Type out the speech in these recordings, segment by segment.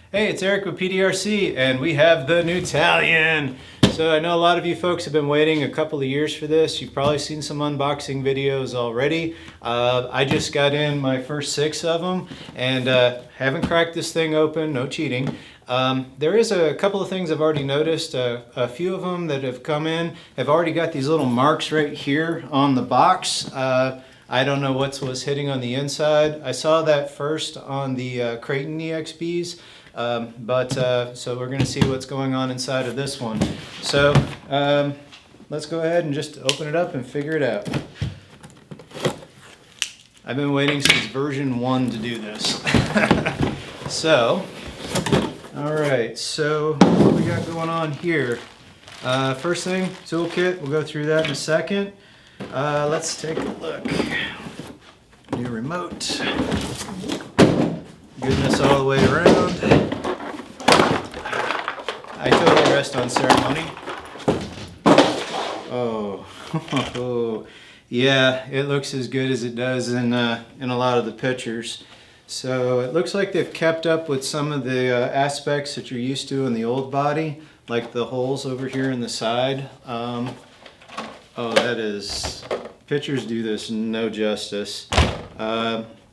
Hey, it's Eric with PDRC, and we have the new Talion. So I know a lot of you folks have been waiting a couple of years for this. You've probably seen some unboxing videos already. I just got in my first 6 of them and haven't cracked this thing open, no cheating. There is a couple of things I've already noticed. A few of them that have come in have already got these little marks right here on the box. I don't know what was hitting on the inside. I saw that first on the Talion EXBs. So we're going to see what's going on inside of this one. So let's go ahead and just open it up and figure it out. I've been waiting since version 1 to do this. So, alright, so what we got going on here? First thing, toolkit, we'll go through that in a second. Let's take a look. New remote. Goodness all the way around. I totally rest on ceremony. Oh, yeah, it looks as good as it does in a lot of the pictures. So it looks like they've kept up with some of the aspects that you're used to in the old body, like the holes over here in the side. Oh, that is, pictures do this no justice.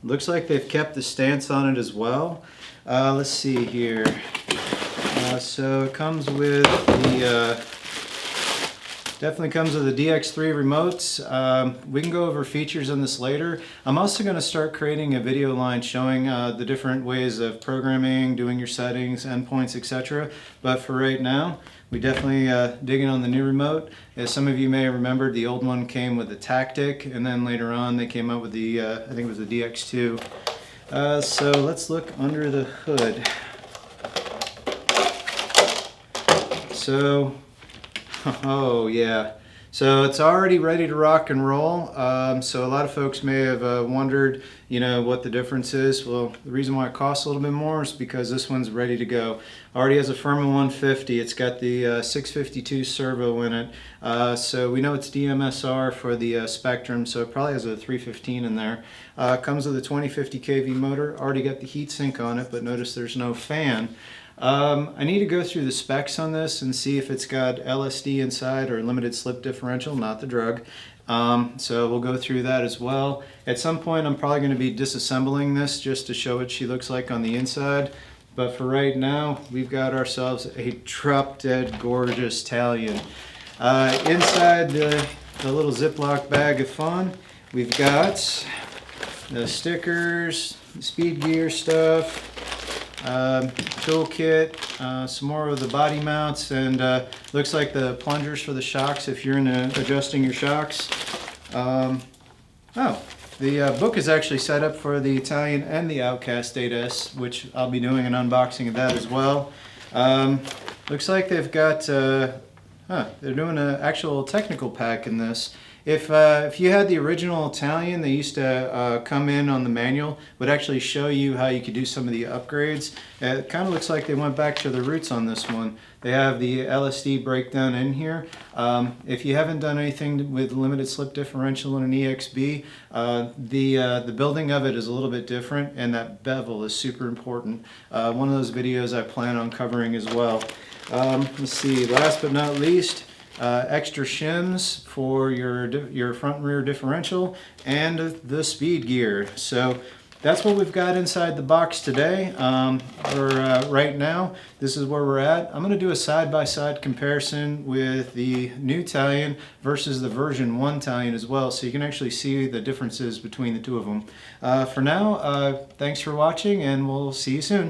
Looks like they've kept the stance on it as well. Let's see here. So it comes with the, definitely comes with the DX3 remotes. We can go over features on this later. I'm also going to start creating a video line showing the different ways of programming, doing your settings, endpoints, etc. But for right now, we definitely digging on the new remote. As some of you may have remembered, the old one came with the Tactic, and then later on they came out with the, I think it was the DX2. So let's look under the hood. So, oh yeah, so it's already ready to rock and roll. So a lot of folks may have wondered, you know, what the difference is. Well, the reason why it costs a little bit more is because this one's ready to go. Already has a Furman 150. It's got the 652 servo in it. So we know it's DMSR for the Spectrum, so it probably has a 315 in there. Comes with a 2050 kV motor. Already got the heat sink on it, but notice there's no fan. I need to go through the specs on this and see if it's got LSD inside or limited slip differential, not the drug. So we'll go through that as well. At some point I'm probably going to be disassembling this just to show what she looks like on the inside. But for right now, we've got ourselves a drop-dead gorgeous Talion. Inside the little Ziploc bag of fun, we've got the stickers, the speed gear stuff, toolkit, some more of the body mounts, and looks like the plungers for the shocks if you're into adjusting your shocks. The book is actually set up for the Talion and the Outcast 8S, which I'll be doing an unboxing of that as well. Looks like they've got, they're doing an actual technical pack in this. If you had the original Talion, they used to come in on the manual, would actually show you how you could do some of the upgrades. It kind of looks like they went back to their roots on this one. They have the LSD breakdown in here. If you haven't done anything with limited slip differential in an EXB, the building of it is a little bit different, and that bevel is super important. One of those videos I plan on covering as well. Let's see, last but not least, extra shims for your front and rear differential and the speed gear. So that's what we've got inside the box today. Right now, this is where we're at. I'm going to do a side-by-side comparison with the new Talion versus the version 1 Talion as well, so you can actually see the differences between the two of them. For now, thanks for watching, and we'll see you soon.